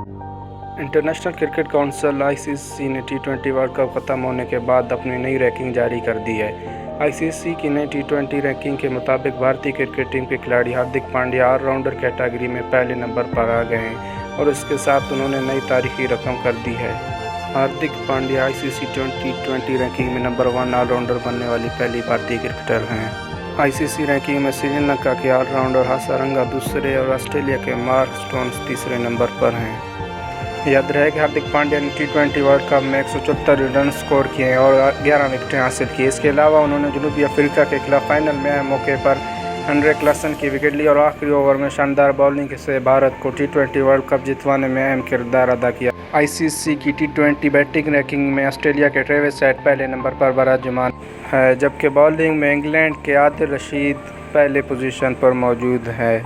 International cricket council (ICC) نے T20 world cup ختم ہونے کے بعد اپنی نئی رینکنگ جاری کر دی ہے۔ ICC کی نئی T20 رینکنگ کے مطابق بھارتی کرکٹ ٹیم کے کھلاڑی Hardik Pandya all rounder category میں پہلے نمبر پر آ گئے ہیں اور اس کے ساتھ انہوں نے نئی تاریخی رقم کر دی ہے۔ Hardik Pandya ICC T20 ranking میں نمبر 1 آل راؤنڈر بننے والی پہلی بھارتی کرکٹر ہیں۔ ICC رینکنگ میں سری لنکا کے آل راؤنڈر ہسارنگا دوسرے اور آسٹریلیا کے مارک اسٹونز تیسرے نمبر پر ہیں۔ یاد رہے کہ ہاردک پانڈیا نے T20 ورلڈ کپ میں 174 رن سکور کیے اور 11 وکٹیں حاصل کی۔ اس کے علاوہ انہوں نے جنوبی افریقہ کے خلاف فائنل میں اہم موقع پر ہنری کلاسن کی وکٹ لی اور آخری اوور میں شاندار بولنگ سے بھارت کو T20 ورلڈ کپ جتوانے میں اہم کردار ادا کیا۔ ICC کی T20 بیٹنگ رینکنگ میں آسٹریلیا کے ٹریوس ہیڈ پہلے نمبر پر براجمان ہے، جبکہ بولنگ میں انگلینڈ کے عادل رشید پہلے پوزیشن پر موجود ہے۔